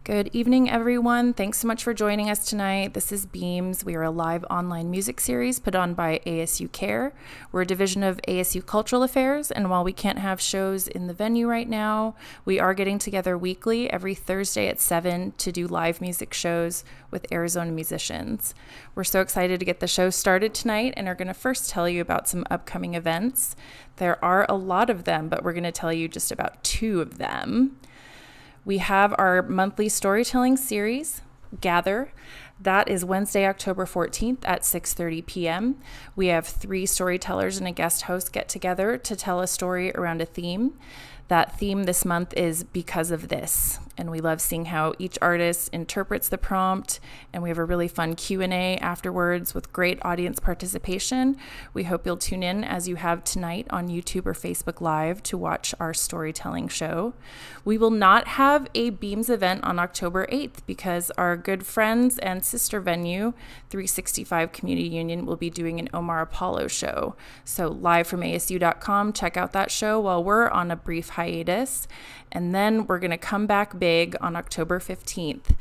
Good evening, everyone. Thanks so much for joining us tonight. This is Beams. We are a live online music series put on by ASU Care. We're a division of ASU Cultural Affairs, and while we can't have shows in the venue right now, we are getting together weekly every Thursday at 7 to do live music shows with Arizona musicians. We're so excited to get the show started tonight and are going to first tell you about some upcoming events. There are a lot of them, but we're going to tell you just about 2 of them. We have our monthly storytelling series, Gather. That is Wednesday, October 14th at 6:30 p.m. We have 3 storytellers and a guest host get together to tell a story around a theme. That theme this month is Because of This, and we love seeing how each artist interprets the prompt, and we have a really fun Q&A afterwards with great audience participation. We hope you'll tune in as you have tonight on YouTube or Facebook Live to watch our storytelling show. We will not have a Beams event on October 8th because our good friends and sister venue, 365 Community Union, will be doing an Omar Apollo show. So live from ASU.com, check out that show while we're on a brief hiatus, and then we're going to come back big on October 15th.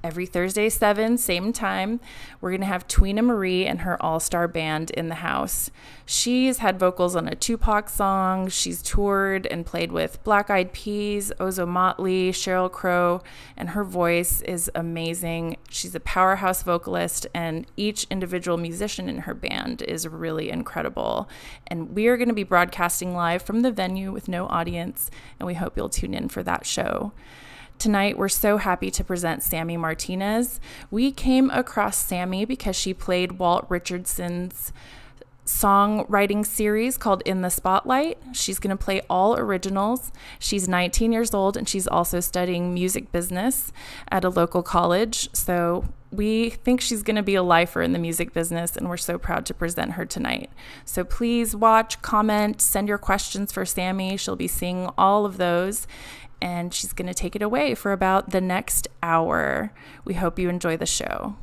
Every Thursday, 7, same time, we're going to have Tweena Marie and her all-star band in the house. She's had vocals on a Tupac song. She's toured and played with Black Eyed Peas, Ozo Motley, Sheryl Crow, and her voice is amazing. She's a powerhouse vocalist, and each individual musician in her band is really incredible. And we are going to be broadcasting live from the venue with no audience, and we hope you'll tune in for that show. Tonight, we're so happy to present Sammi Martinez. We came across Sammi because she played Walt Richardson's songwriting series called In the Spotlight. She's going to play all originals. She's 19 years old, and she's also studying music business at a local college. So we think she's going to be a lifer in the music business, and we're so proud to present her tonight. So please watch, comment, send your questions for Sammi. She'll be seeing all of those, and she's going to take it away for about the next hour. We hope you enjoy the show.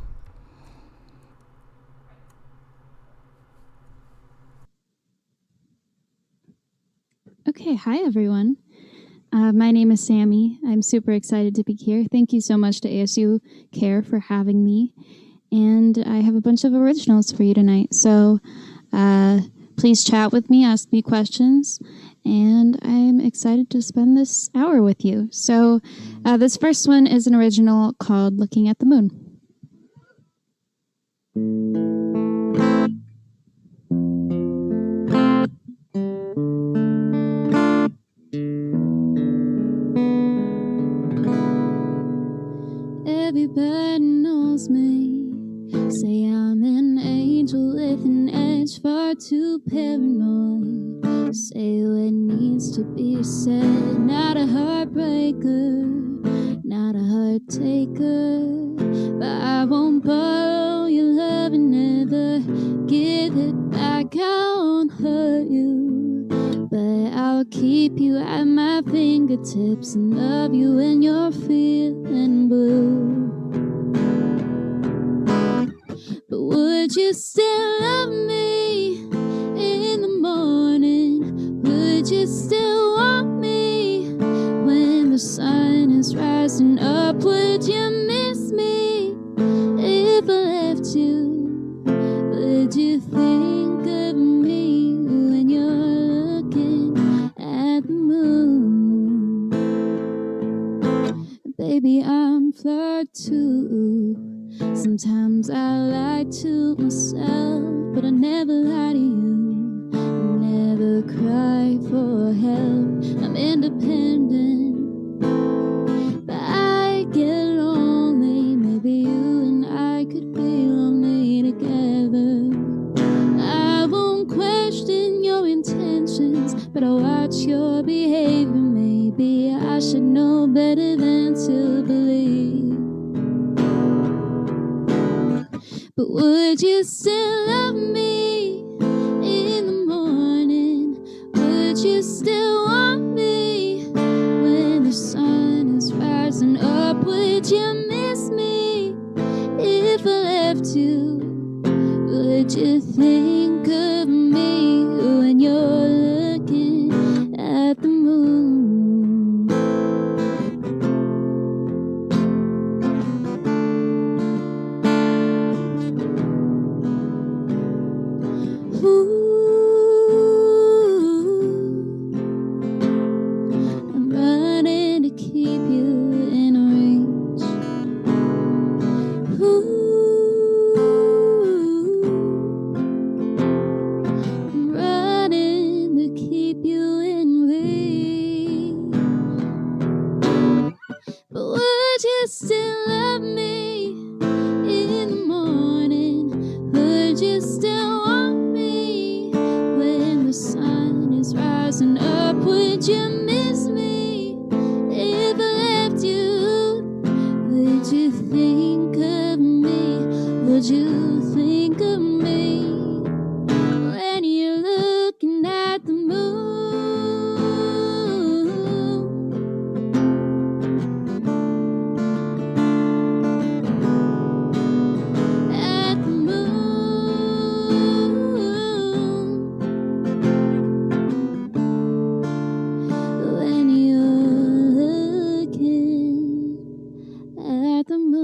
Okay, hi everyone. My name is Sammi. I'm super excited to be here. Thank you so much to ASU Care for having me. And I have a bunch of originals for you tonight. So please chat with me, ask me questions, and I'm excited to spend this hour with you. So this first one is an original called Looking at the Moon. Everybody knows me. Say I'm an angel with an edge, far too paranoid. Say what needs to be said. Not a heartbreaker, not a heart taker. But I won't borrow your love and never give it back. I won't hurt you, but I'll keep you at my fingertips and love you when you're feeling blue. But would you still love me in the morning? Would you still want me when the sun is rising up? Would you miss me if I left you? Would you think of me when you're looking at the moon? Baby, I'm flawed too. Sometimes I lie to myself, but I never lie to you. I never cry for help. I'm independent, but I get lonely. Maybe you and I could be lonely together. I won't question your intentions, but I'll watch your behavior. Maybe I should know better than to believe. But would you still love me in the morning? Would you still want me when the sun is rising up? Would you miss me if I left you? Would you think of me when you're looking at the moon? still love me in the morning? Would you still want me when the sun is rising up? Would you miss me if I left you? Would you think of me? Would you think of me when you're looking at the moon? At the moon. When you're looking at the moon.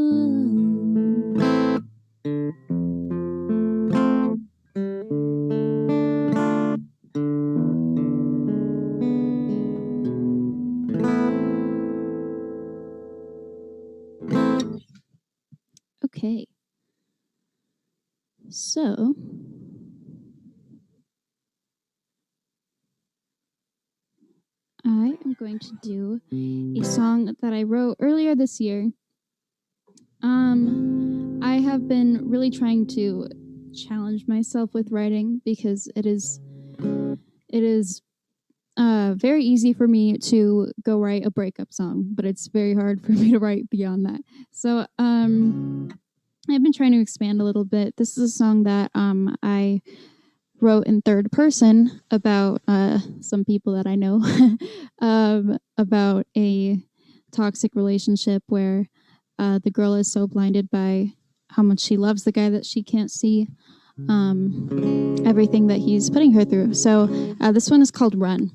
Okay, so I am going to do a song that I wrote earlier this year. I have been really trying to challenge myself with writing because it is very easy for me to go write a breakup song, but it's very hard for me to write beyond that. So I've been trying to expand a little bit. This is a song that I wrote in third person about some people that I know, about a toxic relationship where the girl is so blinded by how much she loves the guy that she can't see everything that he's putting her through. So this one is called Run.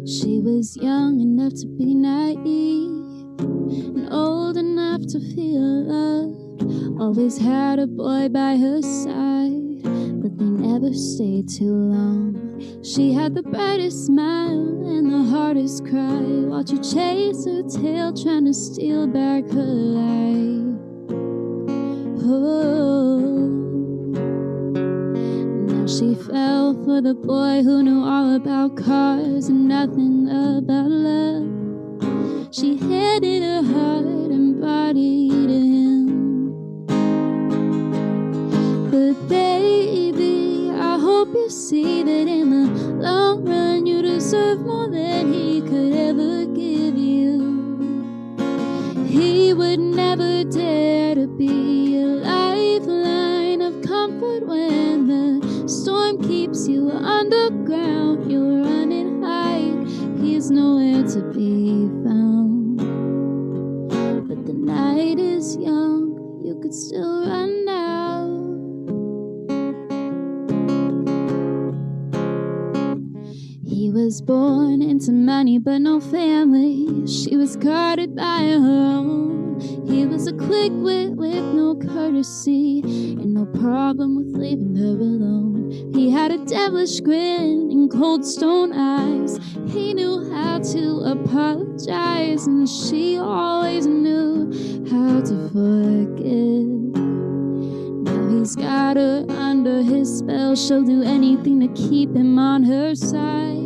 She was young enough to be naive and old enough to feel loved. Always had a boy by her side, but they never stayed too long. She had the brightest smile and the hardest cry. Watch her chase her tail, trying to steal back her life. Oh, now she fell for the boy who knew all about cars and nothing about love. She handed her heart and body to him. But baby, I hope you see that in the long run you deserve more than he could ever give you. He would never dare to be a lifeline of comfort when the storm keeps you underground. You're running high, he's nowhere to be found. But the night is young, you could still run now. He was born into money but no family. She was guarded by her own. He was a quick wit with no courtesy and no problem with leaving her alone. He had a devilish grin and cold stone eyes. He knew how to apologize, and she always knew how to forgive. Now he's got her under his spell. She'll do anything to keep him on her side.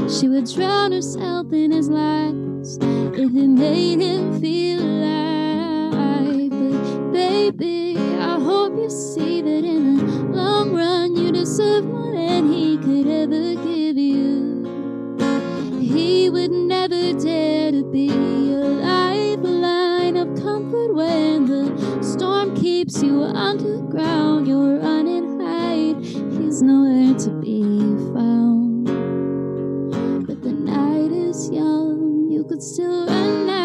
She would drown herself in his lies if it made him feel alive. But baby, I hope you see that in the long run you deserve more than he could ever give you. He would never dare to be a lifeline of comfort when the storm keeps you underground. You're running high, he's nowhere to be found. But the night is young, you could still run now.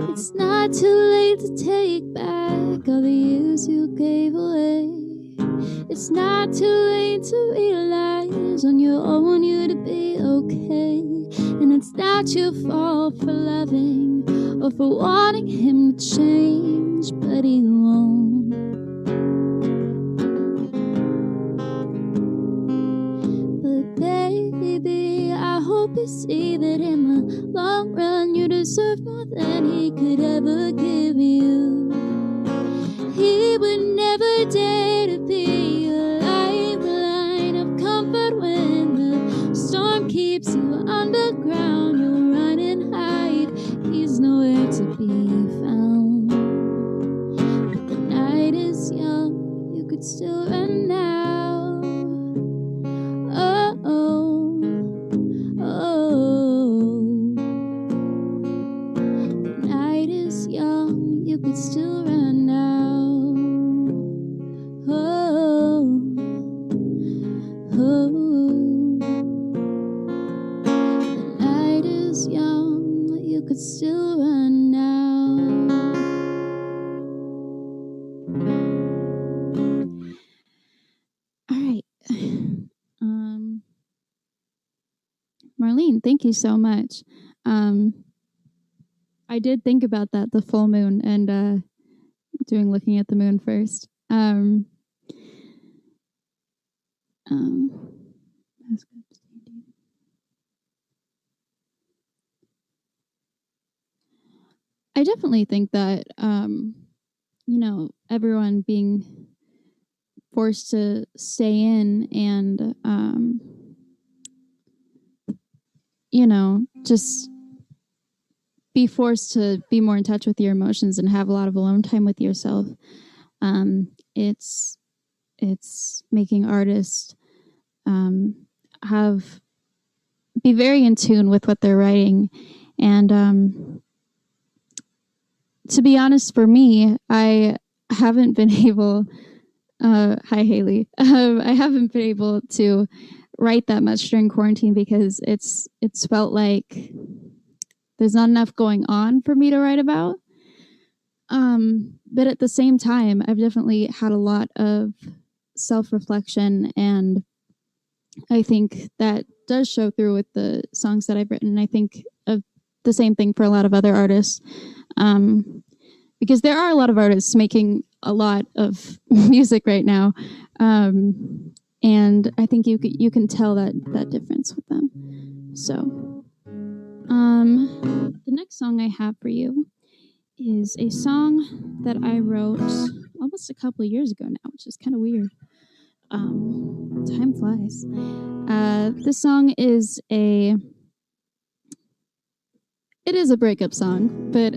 It's not too late to take back all the years you gave away. It's not too late to realize on your own you to be okay. And it's not your fault for loving or for wanting him to change, but he won't. hope you see that in the long run you deserve more than he could ever give you. He would never dare to be a lifeline of comfort when the storm keeps you underground. You'll run and hide, he's nowhere to be found. But the night is young, you could still run now. Oh, oh, oh. The night is young, you could still run now. Oh, oh. The night is young, you could still run now. All right. Marlene, thank you so much. I did think about that, the full moon, and looking at the moon first. I definitely think that, everyone being forced to stay in and, just be forced to be more in touch with your emotions and have a lot of alone time with yourself. It's making artists be very in tune with what they're writing. And to be honest, for me, I haven't been able, hi Haley, I haven't been able to write that much during quarantine because it's felt like there's not enough going on for me to write about. But at the same time, I've definitely had a lot of self-reflection, and I think that does show through with the songs that I've written. And I think of the same thing for a lot of other artists, because there are a lot of artists making a lot of music right now, and I think you can tell that difference with them. So, the next song I have for you is a song that I wrote almost a couple of years ago now, which is kind of weird. Time flies. This song is a breakup song, but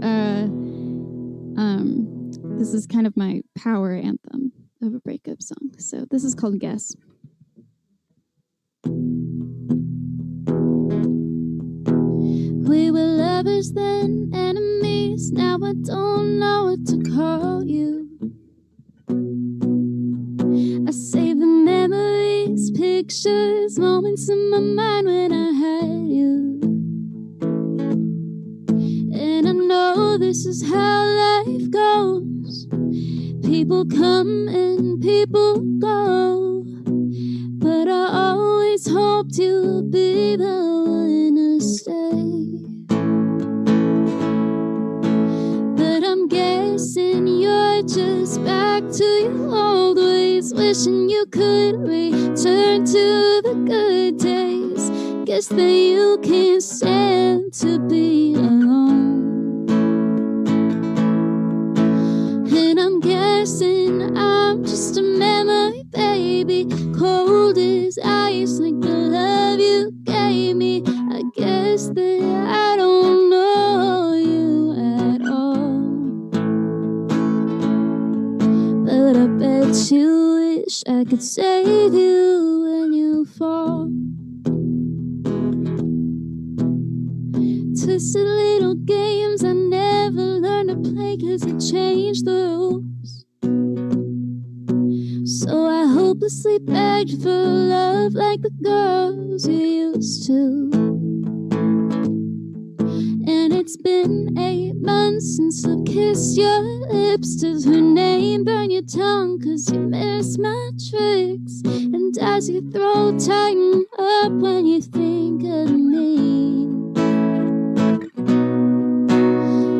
this is kind of my power anthem of a breakup song. So this is called Guess. We were lovers then, enemies. Now I don't know what to call you. I save the memories, pictures, moments in my mind when I had you. And I know this is how life goes. People come and people go, but I always hoped you'd be the one to stay. But I'm guessing you're just back to your old ways, wishing you could return to the good days. Guess that you can't stand to be alone. And I'm guessing I'm just a memory, baby, cold as ice, like the love you gave me. I guess that I don't know you at all, but I bet you wish I could save you when you fall. Twisted little games I never learned to play, 'cause you changed the rules. So I hopelessly begged for love like the girls you used to. And it's been 8 months since I've kissed your lips. Does her name burn your tongue 'cause you miss my tricks? And does your throat tighten up when you think of me?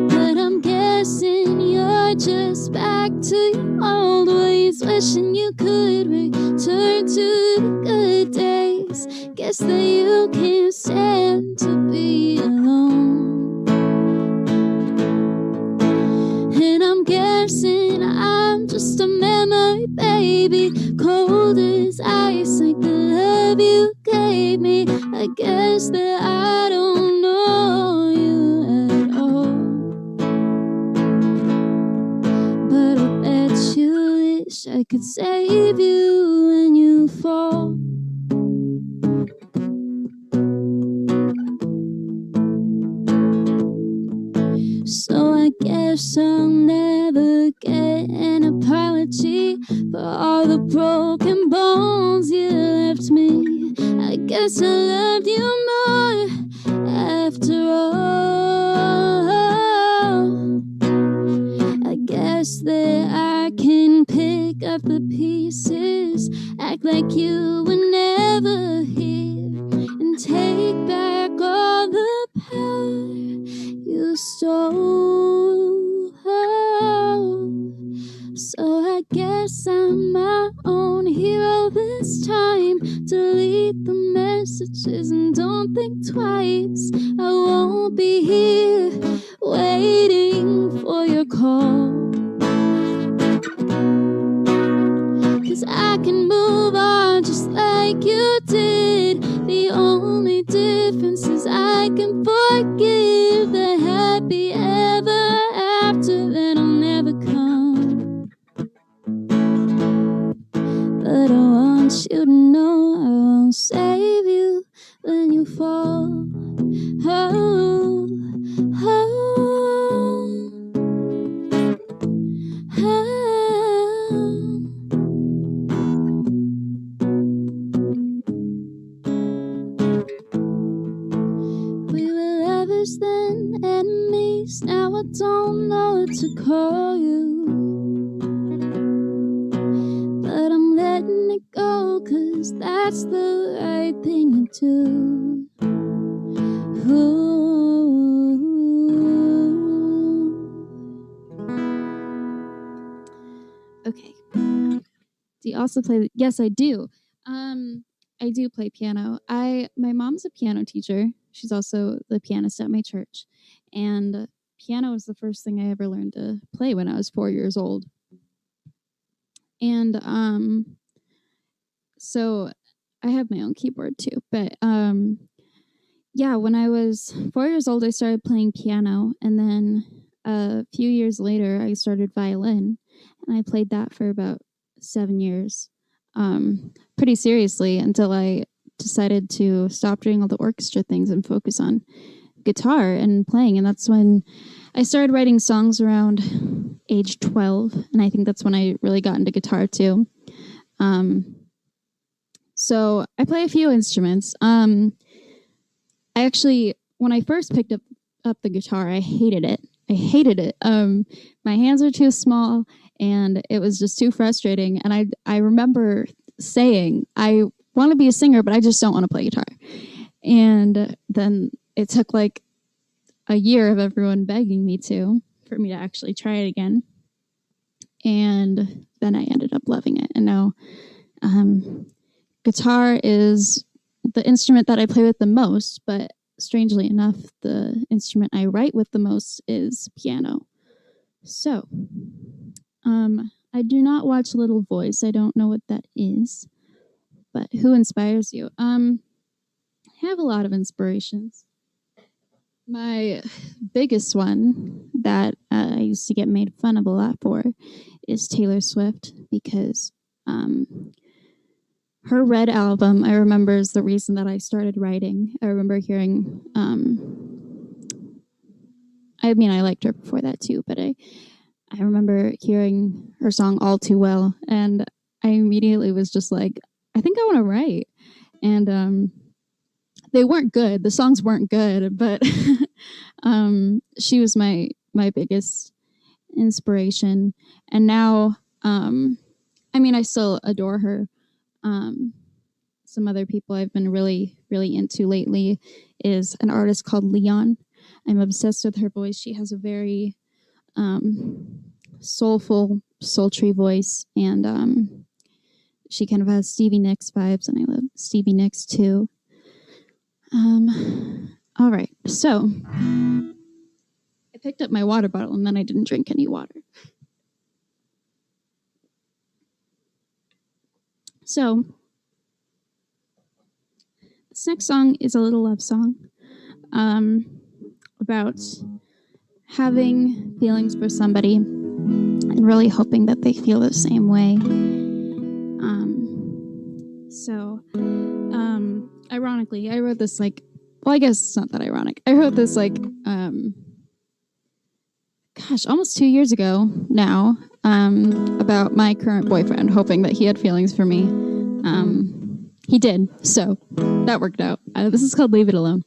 But I'm guessing you're just back to your old ways, wishing you could return to the good days. guess that you can't stand to be alone. And I'm guessing I'm just a memory, baby, cold as ice, like the love you gave me. I guess that I don't know you at all, but I bet you wish I could save you when you fall. So I guess I'll never get an apology for all the broken bones you left me. I guess I loved you more after all. I guess that I can pick up the pieces, act like you were never here, and take back all the power you stole. So I guess I'm my own hero this time. Delete the messages and don't think twice. I won't be here waiting for your call, 'cause I can move on just like you did. The only difference is I can forgive the happy ever after that'll never come. But I want you to know I won't save you when you fall. Oh, oh, oh. We were lovers then, enemies. Now I don't know what to call you, but I'm letting it go, 'cause that's the right thing to do. Ooh. Okay. Do you also play? Yes, I do. I do play piano. My mom's a piano teacher. She's also the pianist at my church, and piano was the first thing I ever learned to play when I was 4 years old. And so I have my own keyboard too. But yeah, when I was 4 years old, I started playing piano, and then a few years later, I started violin, and I played that for about 7 years, pretty seriously, until I decided to stop doing all the orchestra things and focus on guitar and playing. And that's when I started writing songs around age 12, and I think that's when I really got into guitar too. So I play a few instruments. I actually, when I first picked up the guitar, I hated it. My hands are too small, and it was just too frustrating. And I remember saying, I want to be a singer, but I just don't want to play guitar. And then it took like a year of everyone begging me for me to actually try it again. And then I ended up loving it. And now guitar is the instrument that I play with the most, but strangely enough, the instrument I write with the most is piano. So, I do not watch Little Voice. I don't know what that is, but who inspires you? I have a lot of inspirations. My biggest one that I used to get made fun of a lot for is Taylor Swift, because her Red album, I remember, is the reason that I started writing. I remember hearing, I liked her before that too, but I remember hearing her song All Too Well, and I immediately was just like, I think I want to write. And they weren't good. The songs weren't good, but she was my biggest inspiration. And now, I still adore her. Some other people I've been really, really into lately is an artist called Leon. I'm obsessed with her voice. She has a very soulful, sultry voice, and she kind of has Stevie Nicks vibes, and I love Stevie Nicks too. All right, so I picked up my water bottle and then I didn't drink any water. So this next song is a little love song about having feelings for somebody and really hoping that they feel the same way. Ironically, I wrote this I guess it's not that ironic. I wrote this almost 2 years ago now, about my current boyfriend, hoping that he had feelings for me. He did, so that worked out. This is called Leave It Alone.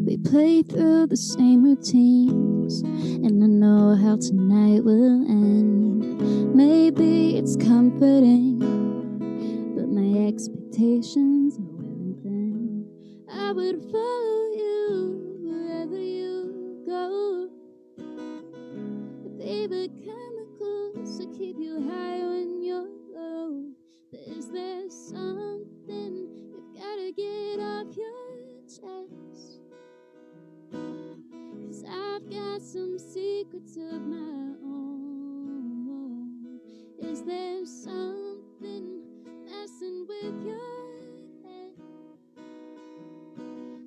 We play through the same routines, and I know how tonight will end. Maybe it's comforting, but my expectations are wearing thin. I would follow you wherever you go. Favorite chemicals to keep you high when you're low. But is there something you've gotta get off your chest? 'Cause I've got some secrets of my own. Is there something messing with your head?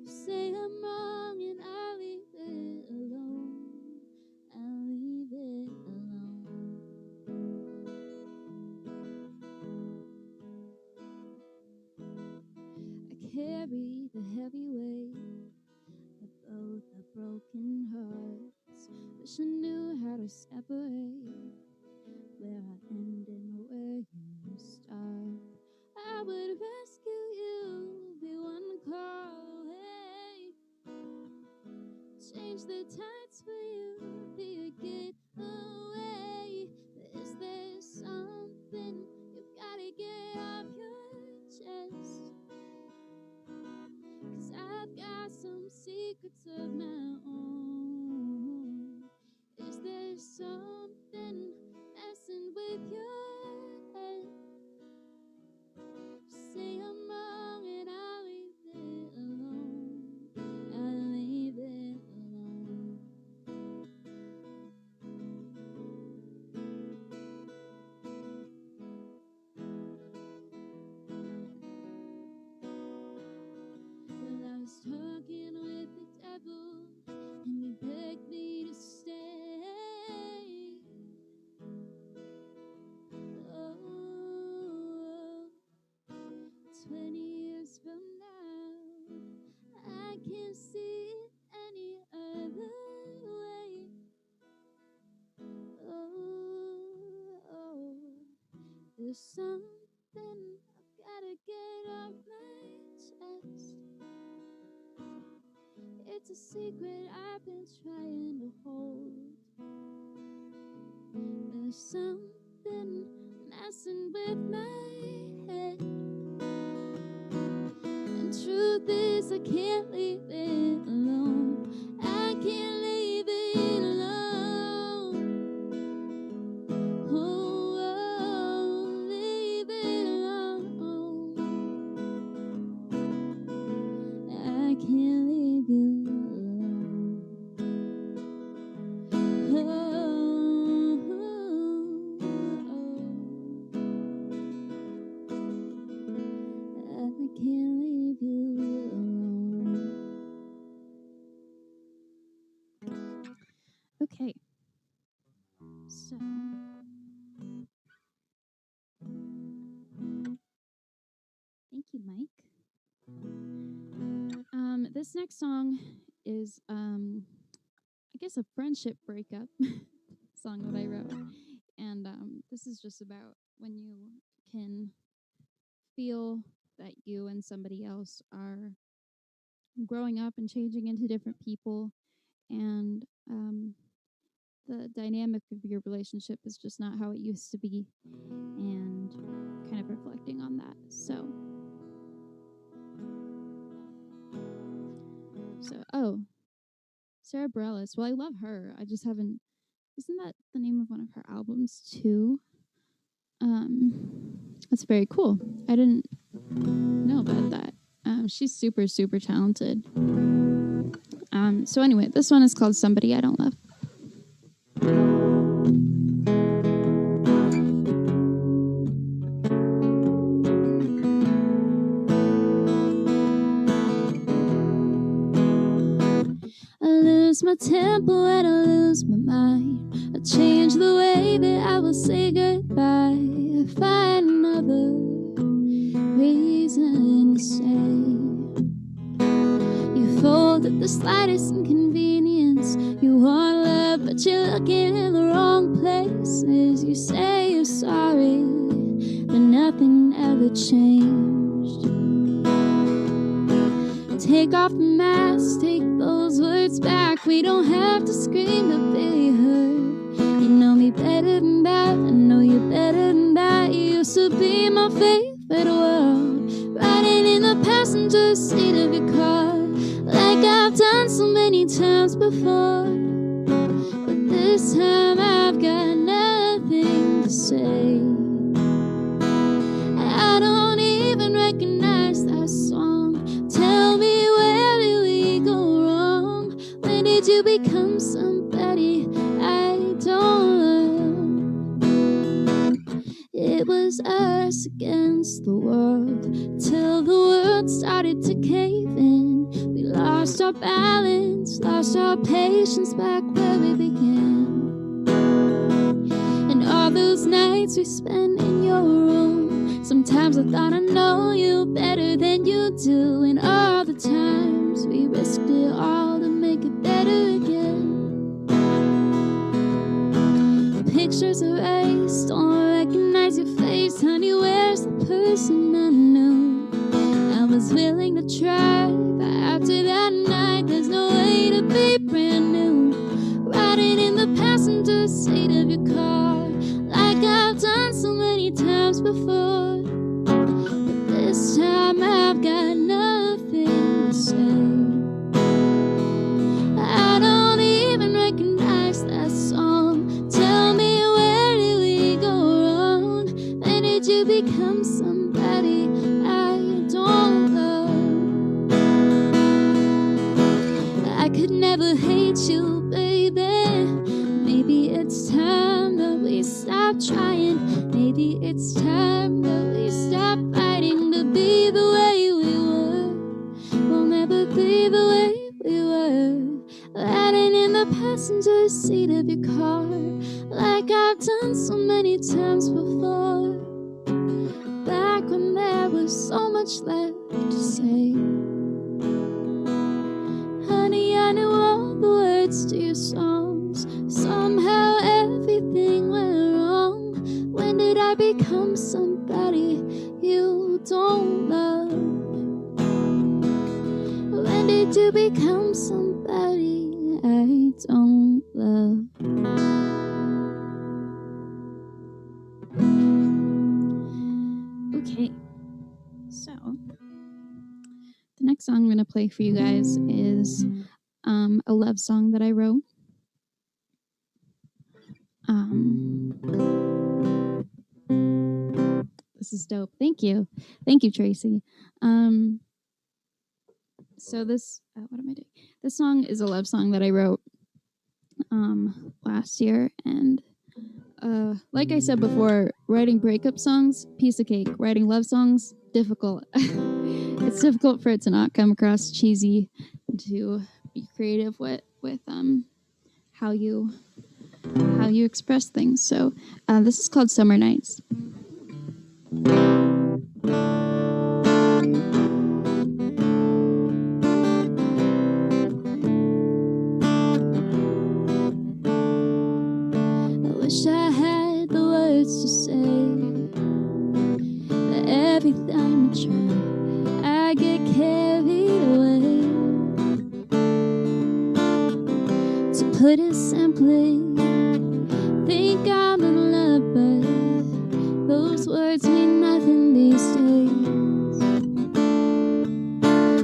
Say I'm wrong and I'll leave it alone. I'll leave it alone. I carry the heavy weight of both our broken hearts. Wish I knew how to separate where I end and where you start. I would rescue you, be one call away. Change the tides for you, be a getaway. But is there something you've gotta get off your chest? 'Cause I've got some secrets of my own. Is there something messing with your head? Say I'm wrong and I'll leave it alone. I'll leave it alone. Well, I was talking with the devil and he begged me to stay. Oh, 20 years from now, I can't see it any other way. Oh, there's something I've gotta get off my chest. It's a secret I've been trying to hold. There's something messing with my head. And truth is, I can't leave it alone. I can't leave it alone. Oh, leave it alone. I can't leave you alone. I can't leave you alone. Okay, so thank you, Mike. This next song is, I guess, a friendship breakup song that I wrote, and this is just about when you can feel that you and somebody else are growing up and changing into different people, and the dynamic of your relationship is just not how it used to be, and kind of reflecting on that. So, Sarah Bareilles. Well, I love her. I just haven't. Isn't that the name of one of her albums too? That's very cool. I didn't know about that. She's super, super talented. So anyway, this one is called Somebody I Don't Love. I lose my temper and I lose my mind. I change the way that I will say goodbye. I find another reason to say. You fold at the slightest inconvenience. You want love, but you're looking in the wrong places. You say you're sorry, but nothing ever changed. Take off the mask, take those words back. We don't have to scream to be heard. You know me better than that, I know you better than that. You used to be my favorite world, riding in the passenger seat of your car, like I've done so many times before. But this time I've got nothing to say. I don't even recognize that song. Tell me, where did we go wrong? When did you become somebody I don't love? It was us against the world, till the world started to cave in. We lost our balance, lost our patience back where we began. And all those nights we spent in your room, sometimes I thought I know you better than you do. And all the times we risked it all to make it better again. Pictures erased, don't recognize your face. Honey, where's the person I knew? I was willing to try, but after that night there's no way to be brand new. Riding in the passenger seat of your car, like I've done so many times before. But this time I've got nothing to say. I don't even recognize that song. Tell me, where did we go wrong? When did you become somebody I don't love? I could never hate you, baby. Maybe it's time that we stop trying. Maybe it's time that we stop fighting to be the way we were. We'll never be the way we were. Riding in the passenger seat of your car, like I've done so many times before. Back when there was so much left to say. Honey, I knew all the words to your songs. Somehow everything went wrong. When did I become somebody you don't love? When did you become somebody I don't love? Okay, so the next song I'm going to play for you guys is a love song that I wrote. This is dope. Thank you. Thank you, Tracy. So this, what am I doing? This song is a love song that I wrote last year. And like I said before, writing breakup songs, piece of cake. Writing love songs, difficult. It's difficult for it to not come across cheesy, to be creative with how you express things. So this is called Summer Nights. I wish I had the words to say, but every time I try, I get carried away. To put it simply, think I'm in love, but those words mean nothing these days.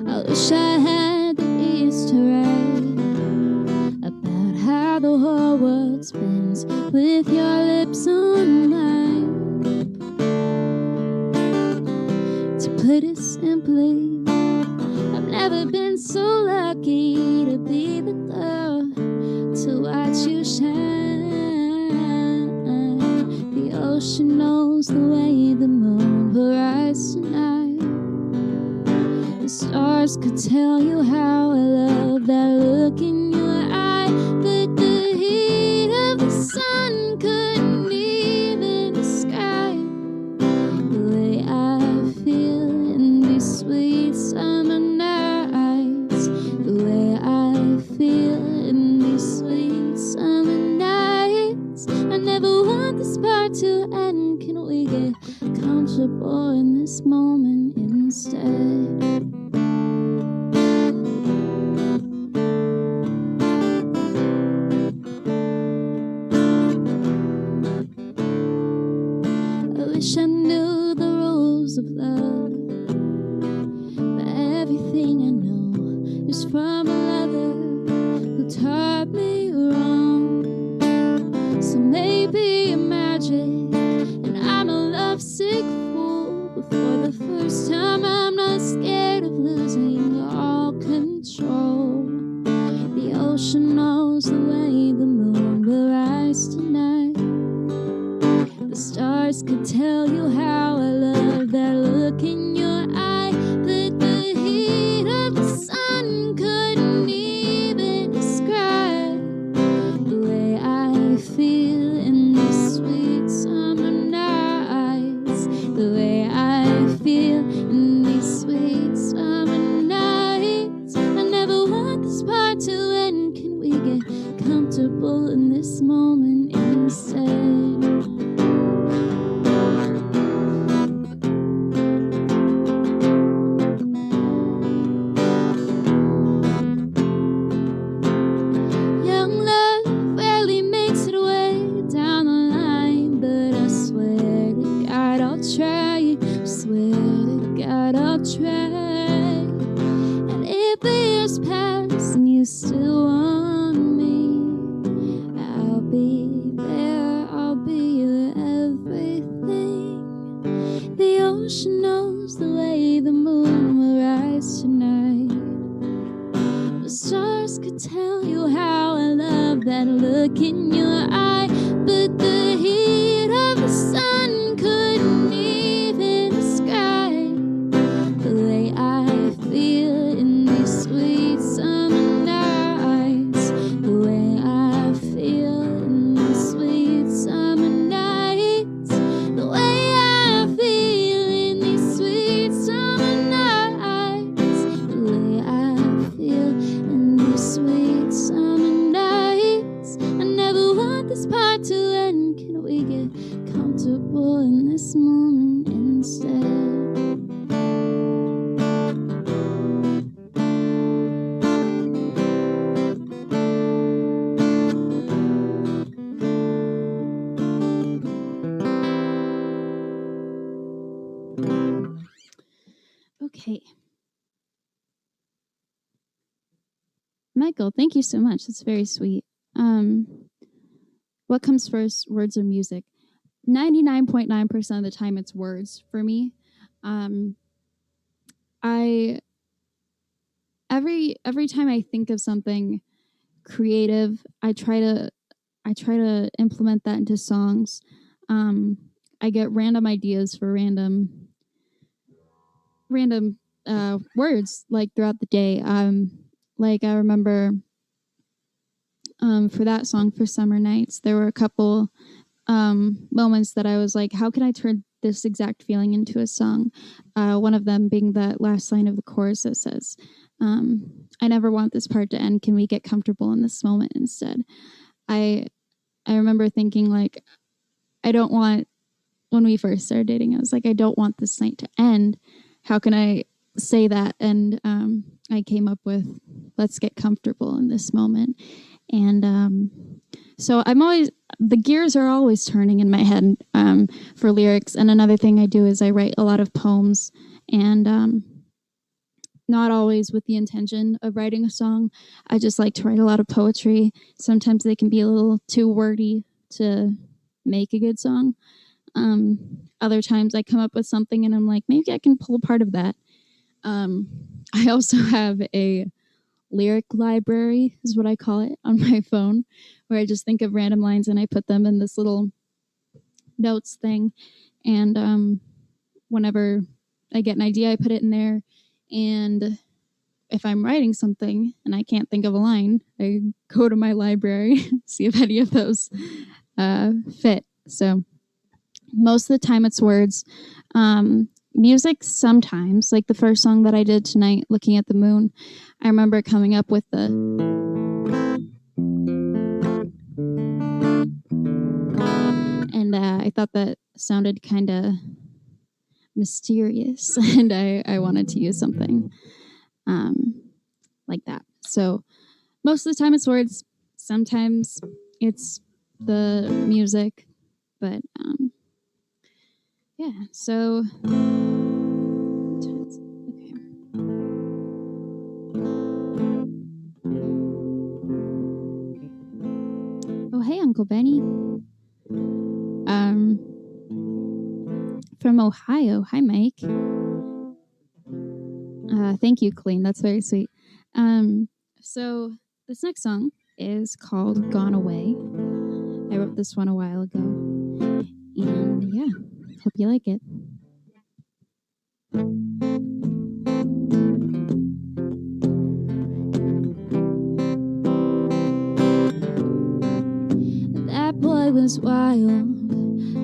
I wish I had the ease to write, lonely. I've never been so lucky to be the girl to watch you shine. The ocean knows the way the moon will rise tonight. The stars could tell you how I love that look in your eye, but the heat of the sun couldn't even describe the way I feel in these sweet summer nights. The way I feel in these sweet summer nights. I never want this part to end. Can we get comfortable in this moment instead? I wish I knew the rules of love, but everything I know is from a lover who taught me wrong. So maybe I'm magic and I'm a lovesick fool, but for the first time I'm not scared of losing all control. The ocean knows the way the moon will rise tonight. The stars could tell you how I love that look in your eye, but the heat of the sun couldn't even describe the way I feel in these sweet summer nights. The way I feel in these sweet summer nights. I never want this part to end. Can we get comfortable in this moment instead? Young love rarely makes it way down the line, but I swear to God I'll try. Swear to God I'll try. And if the years pass and you still want me, I'll be there. I'll be your everything. The ocean knows the way the moon will rise tonight. The stars could tell you how I love that look in your eye, but the heat of the sun couldn't even describe the way I feel in these sweet summer nights. The way I feel in these sweet summer nights. The way I feel in these sweet summer nights. The way I feel in these sweet summer nights. I never want this part to end. Can we get comfortable in this moment instead? Okay. Michael, thank you so much. That's very sweet. What comes first, words or music? 99.9% of the time it's words for me. I every time I think of something creative, I try to implement that into songs. I get random ideas for random words like throughout the day. Like I remember for that song for Summer Nights, there were a couple moments that I was like, how can I turn this exact feeling into a song? One of them being that last line of the chorus that says, I never want this part to end. Can we get comfortable in this moment instead? I remember thinking like, I don't want, when we first started dating, I was like, I don't want this night to end. How can I say that? And I came up with, let's get comfortable in this moment. And so the gears are always turning in my head for lyrics. And another thing I do is I write a lot of poems, and not always with the intention of writing a song. I just like to write a lot of poetry. Sometimes they can be a little too wordy to make a good song. Other times I come up with something and I'm like, maybe I can pull part of that. I also have a lyric library, is what I call it, on my phone, where I just think of random lines and I put them in this little notes thing. And whenever I get an idea, I put it in there. And if I'm writing something and I can't think of a line, I go to my library, see if any of those fit. So most of the time it's words. Music sometimes, like the first song that I did tonight, Looking at the Moon, I remember coming up with the... And I thought that sounded kind of mysterious, and I wanted to use something like that. So most of the time it's words. Sometimes it's the music, but yeah. So okay. Oh, hey, Uncle Benny. From Ohio. Hi, Mike. Thank you, Colleen. That's very sweet. So this next song is called Gone Away. I wrote this one a while ago. And yeah, hope you like it. That boy was wild.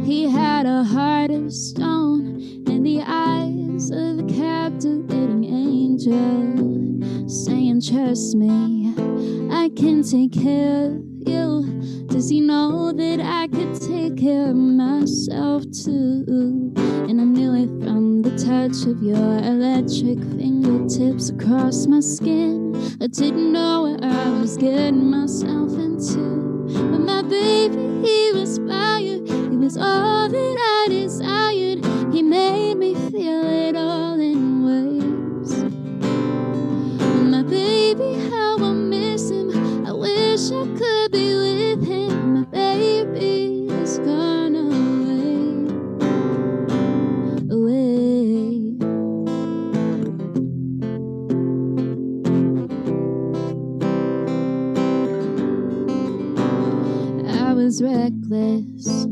He had a heart of stone and the eyes of a captivating angel, saying, trust me, I can take care of you. Does he know that I could take care of myself too? And I knew it from the touch of your electric fingertips across my skin. I didn't know what I was getting myself into. But my baby, he was fire. He was all that I desired. He made me feel it all in waves. But my baby, how I miss him. I wish I could be with him. My baby is gone away, away. I was reckless,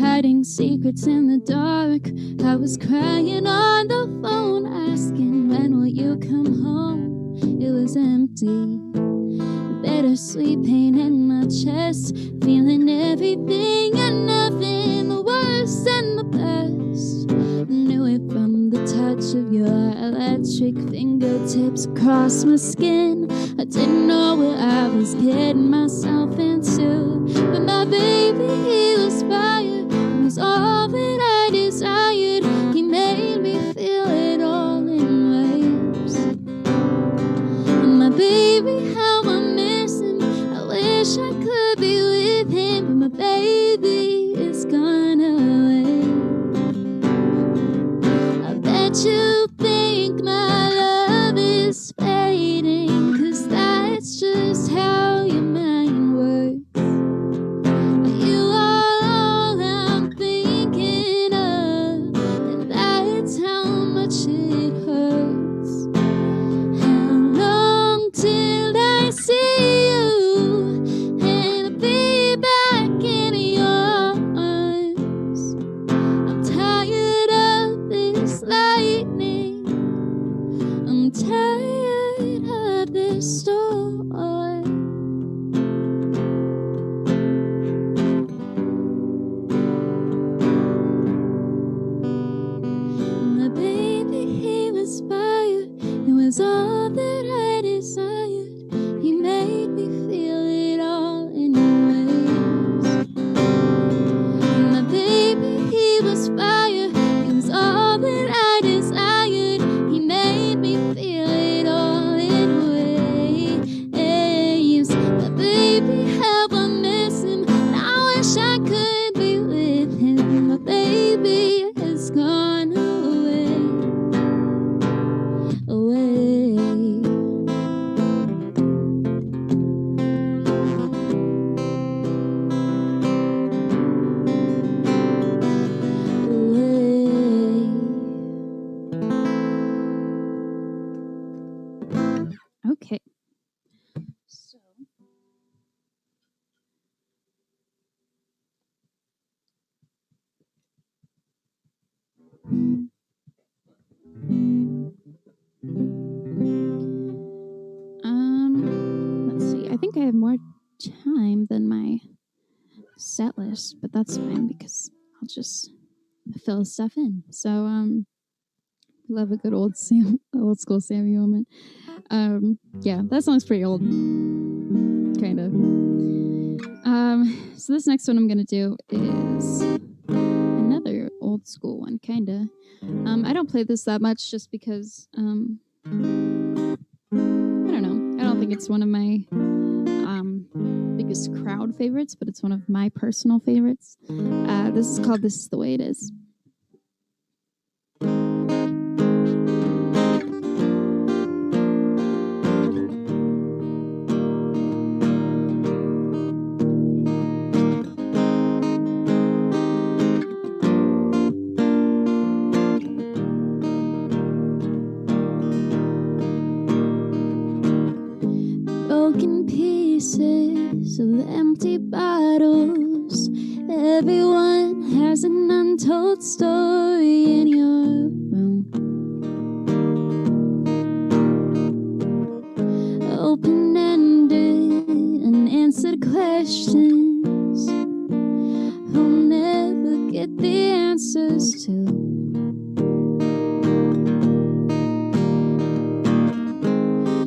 hiding secrets in the dark. I was crying on the phone, asking, when will you come home? It was empty, bittersweet pain in my chest, feeling everything and nothing, the worst and the best. Knew it from the touch of your electric fingertips across my skin. I didn't know what I was getting myself into. But my baby, he was fire. He was all that I desired. He made me feel it all in waves. And my baby, how I miss him. I wish I could be with him. But my baby is gone away. I bet you think my love is fading, 'cause that's just how your mind works. You are all I'm thinking of, and that's how much it hurts. How long till I see you and be back in your arms? I'm tired of this lightning. I'm tired of this storm. My baby, he was fire. It was all that I desired. He made me feel it all in waves. My baby, he was fire. It was all that I desired. He made me feel it all in waves. Okay. So. Let's see. I think I have more time than my set list, but that's fine because I'll just fill stuff in. So, love a good old school Sammy moment. Yeah, that song's pretty old, kind of. So this next one I'm gonna do is another old school one, kinda. I don't play this that much just because, I don't know. I don't think it's one of my biggest crowd favorites, but it's one of my personal favorites. This is called "This Is the Way It Is." Broken pieces of empty bottles. Everyone has an untold story in your room. Open-ended, unanswered questions we'll never get the answers to.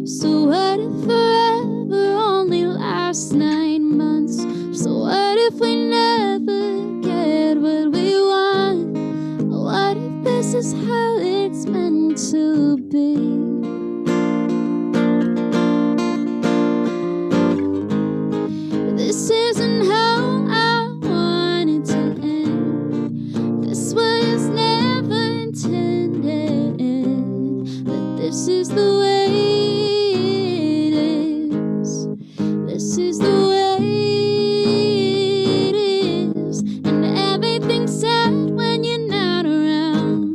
So what if forever only lasts 9 months? So what if we never get what we want? What if this is how it's meant to be? This isn't how I want it to end. This was never intended. But this is the way. This is the way it is. And everything's sad when you're not around.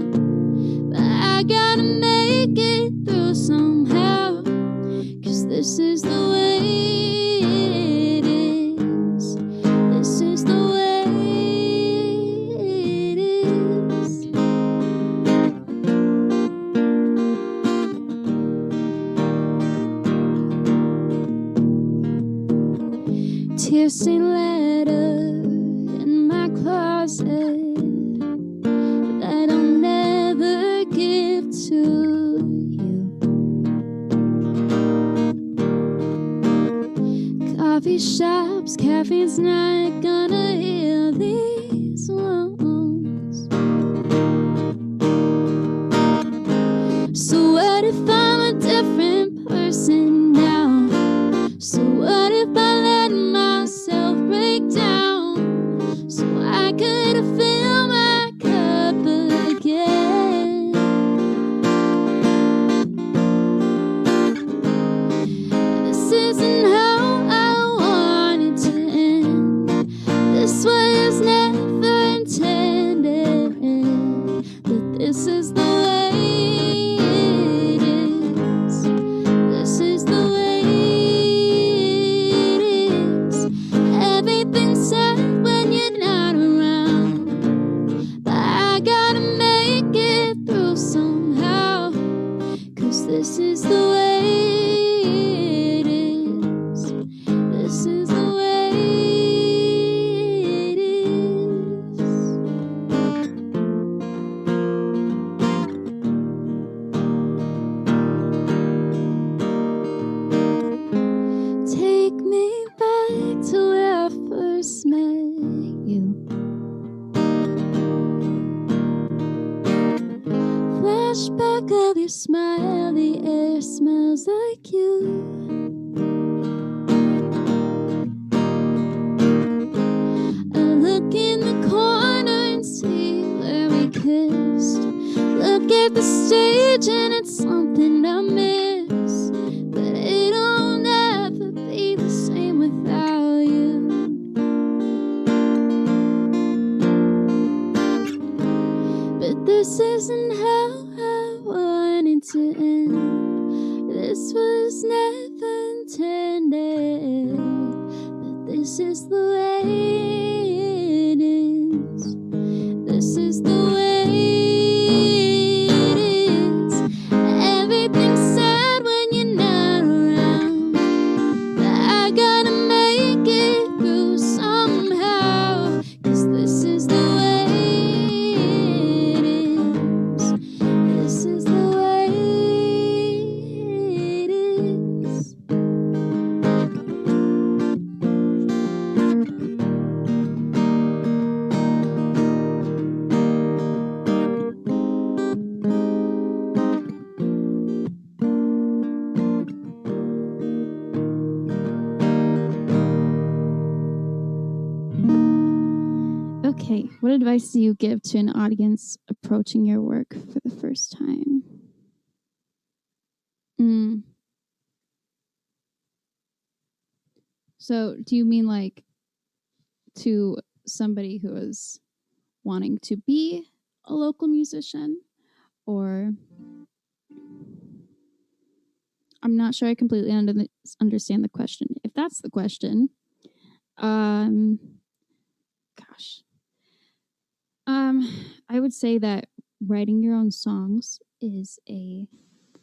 But I gotta make it through somehow. 'Cause this is the way it is. This is the way it is. Tear-stained letter in my closet that I'll never give to you. Coffee shops, caffeine's not gonna heal these wounds. So what if I'm a different person now? So what if I let myself break down so I could fill my cup again? This isn't how I want it to end. This was never intended. But this is the way it is. This is the way it is. Everything's sad when you're not around. But I gotta make it through somehow. 'Cause this is the way it is. This is the way it is. Take me back to where I first met you. Flashback of your smile, the air smells like you. I look in the corner and see where we kissed. Look at the stage and it's something I miss. But it'll never be the same without you. But this isn't how I wanted to end. This was never never intended, but this is the way it is. This is the way it is. Everything's sad when you're not around, but I gotta make it through somehow, 'cause this is the way it is. This is the way it is. Okay, what advice do you give to an audience approaching your work for the first time? So, do you mean like to somebody who is wanting to be a local musician? Or I'm not sure I completely understand the question. If that's the question, I would say that writing your own songs is a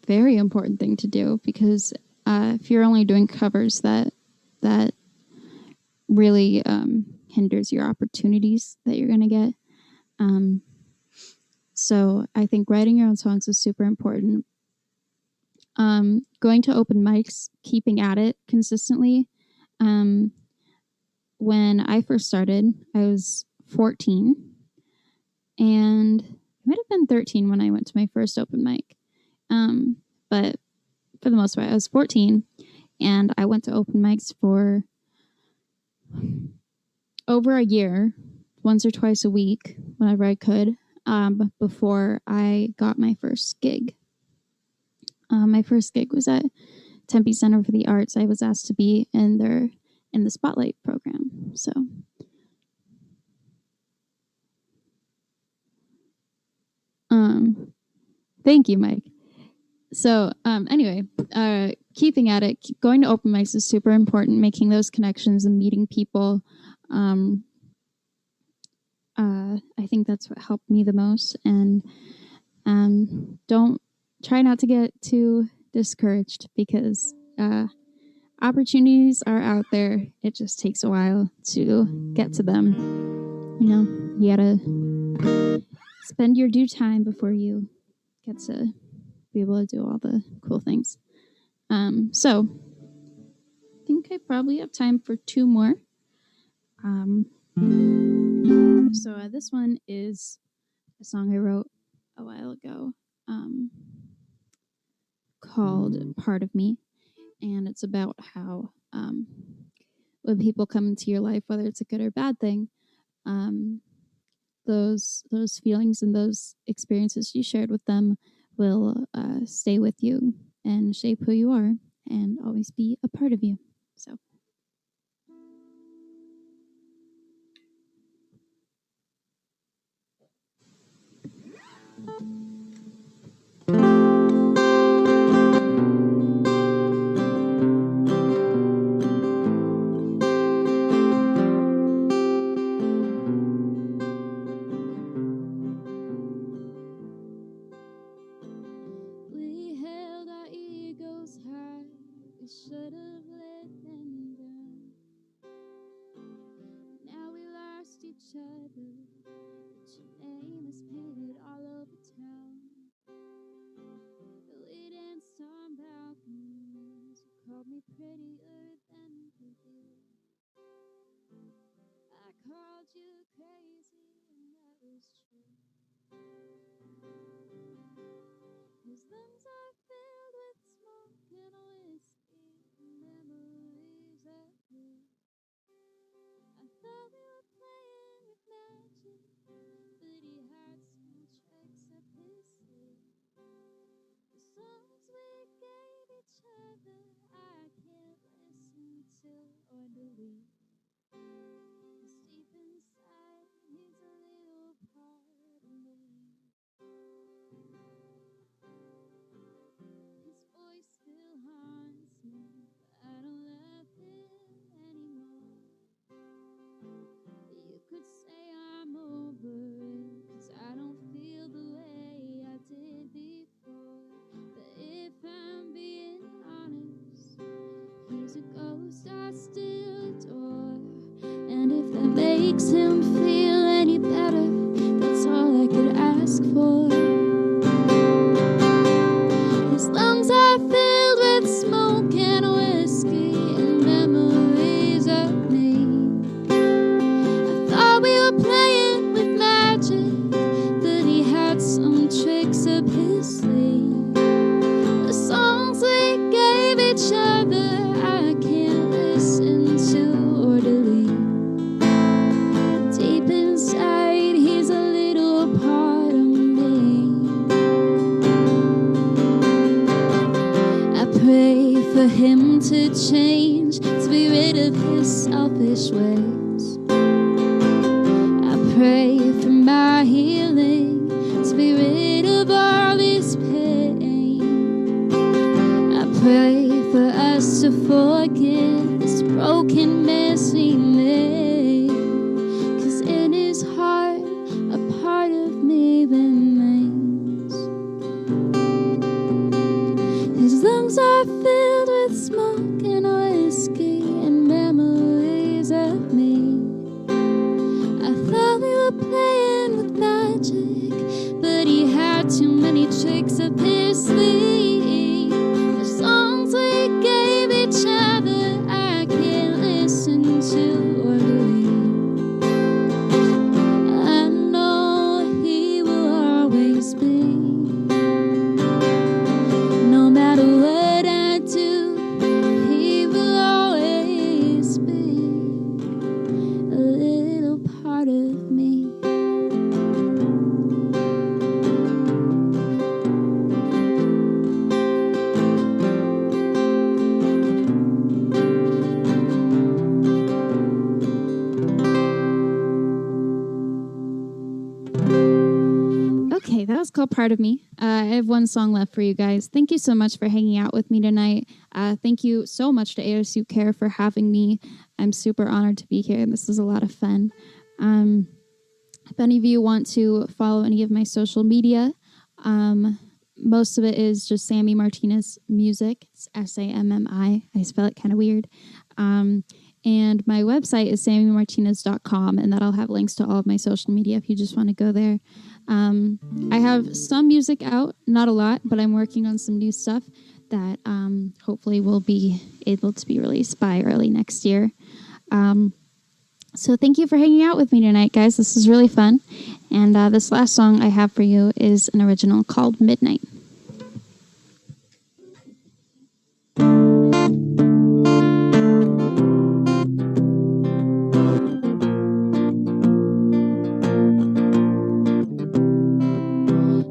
very important thing to do, because if you're only doing covers, that really hinders your opportunities that you're going to get. So I think writing your own songs is super important. Going to open mics, keeping at it consistently. When I first started, I was 14, and I might have been 13 when I went to my first open mic. But for the most part, I was 14, and I went to open mics for over a year, once or twice a week, whenever I could, before I got my first gig. My first gig was at Tempe Center for the Arts. I was asked to be in the Spotlight program. So, thank you, Mike. So, anyway, keeping at it, going to open mics is super important. Making those connections and meeting people. I think that's what helped me the most. And don't try not to get too discouraged, because opportunities are out there. It just takes a while to get to them. You know, you gotta spend your due time before you get to be able to do all the cool things. So I think I probably have time for two more. So this one is a song I wrote a while ago, called Part of Me. And it's about how when people come into your life, whether it's a good or bad thing, those feelings and those experiences you shared with them will stay with you and shape who you are and always be a part of you. So. We held our egos high, we should have let them down. Now we lost each other, but your name is painted all over town. We danced on balconies, you called me prettier than you did. I called you crazy, and that was true. His lungs are filled with smoke and whiskey, memories of you. I thought we were playing with magic, but he hides small tricks up his sleeve. The songs we gave each other, I can't listen to or delete. 'Cause deep inside, he's a little part of me. He's a ghost I still adore. And if that makes him feel any better, that's all I could ask for. His lungs are filled with smoke and whiskey and memories of me. I thought we were playing with magic, but he had some tricks up his sleeve. The songs we gave each other I can't listen to or delete. Deep inside he's a little part of me. I pray for him to change, to be rid of his selfish ways. I pray for my healing, to be rid of all this pain. I pray for us to forget this broken mess we made. 'Cause in his heart, a part of me remains. His lungs are filled with smoke and whiskey and memories of me. I thought we were playing with magic, but he had too many tricks up his sleeve. The songs we gave each other I can't listen to or believe. I know he will always be. No matter what I do, he will always be a little part of me. Okay, that was called Part of Me. I have one song left for you guys. Thank you so much for hanging out with me tonight. Thank you so much to ASU Care for having me. I'm super honored to be here. This is a lot of fun. If any of you want to follow any of my social media, most of it is just Sammi Martinez Music. It's SAMMI. I spell it kind of weird. And my website is sammimartinez.com, and that'll have links to all of my social media if you just want to go there. I have some music out, not a lot, but I'm working on some new stuff that hopefully will be able to be released by early next year. So thank you for hanging out with me tonight, guys. This is really fun. And this last song I have for you is an original called Midnight.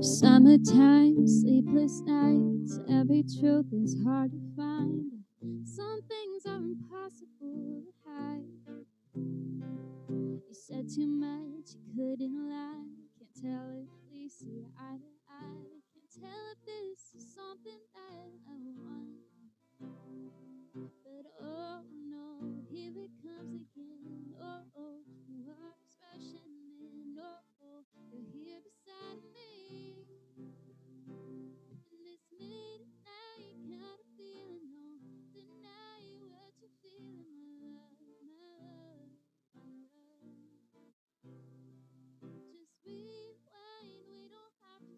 Summertime, sleepless nights, every truth is hard to find. Some things are impossible to hide. You said too much, you couldn't lie. Can't tell if we see eye to eye. Can't tell if this is something that I want. But oh no, here it comes again. Oh, what's rushing in? Oh, you're here beside me. In this midnight kind of feeling, no, deny what you're feeling, my love, my love. Just rewind, we don't have to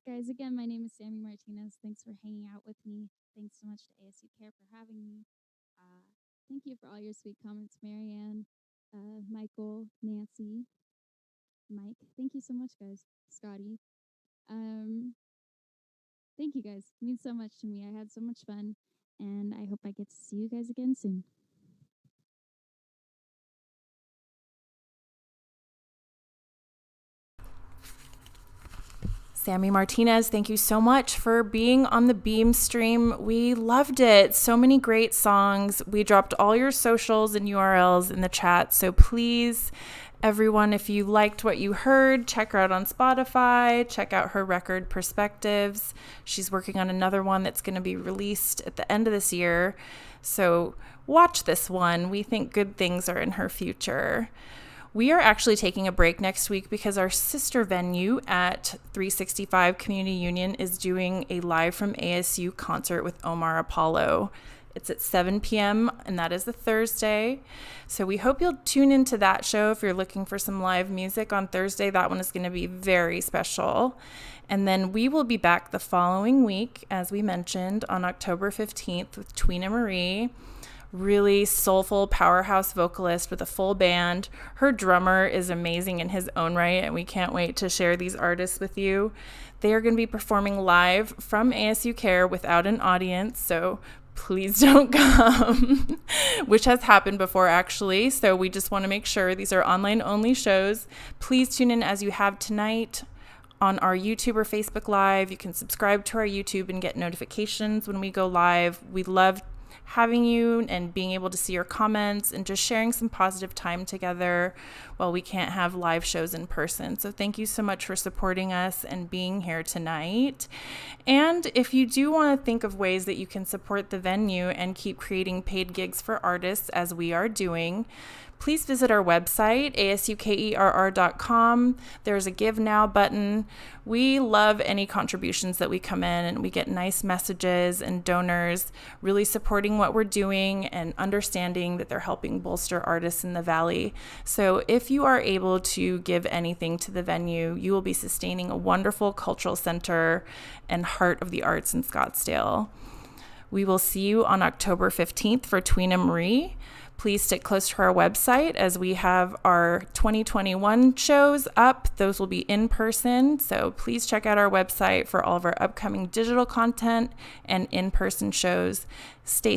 guys. Again, my name is Sammi Martinez. Thanks for hanging out with me. Thanks so much to ASU Care for having me. Thank you for all your sweet comments, Marianne, Michael, Nancy, Mike. Thank you so much, guys. Scotty. Thank you, guys. It means so much to me. I had so much fun, and I hope I get to see you guys again soon. Sammi Martinez, thank you so much for being on the Beam stream. We loved it. So many great songs. We dropped all your socials and URLs in the chat. So please, everyone, if you liked what you heard, check her out on Spotify. Check out her record Perspectives. She's working on another one that's going to be released at the end of this year. So watch this one. We think good things are in her future. We are actually taking a break next week because our sister venue at 365 Community Union is doing a live from ASU concert with Omar Apollo. It's at 7 p.m. and that is the Thursday. So we hope you'll tune into that show if you're looking for some live music on Thursday. That one is going to be very special. And then we will be back the following week, as we mentioned, on October 15th with Tweena Marie. Really soulful powerhouse vocalist with a full band. Her drummer is amazing in his own right, and we can't wait to share these artists with you. They are going to be performing live from ASU Care without an audience, so please don't come, which has happened before actually. So we just want to make sure these are online only shows. Please tune in as you have tonight on our YouTube or Facebook Live. You can subscribe to our YouTube and get notifications when we go live. We love having you and being able to see your comments and just sharing some positive time together while we can't have live shows in person. So thank you so much for supporting us and being here tonight. And if you do want to think of ways that you can support the venue and keep creating paid gigs for artists as we are doing, please visit our website, asukerr.com. There's a Give Now button. We love any contributions that we come in, and we get nice messages and donors really supporting what we're doing and understanding that they're helping bolster artists in the Valley. So if you are able to give anything to the venue, you will be sustaining a wonderful cultural center and heart of the arts in Scottsdale. We will see you on October 15th for Tweena Marie. Please stick close to our website as we have our 2021 shows up. Those will be in person. So please check out our website for all of our upcoming digital content and in-person shows. Stay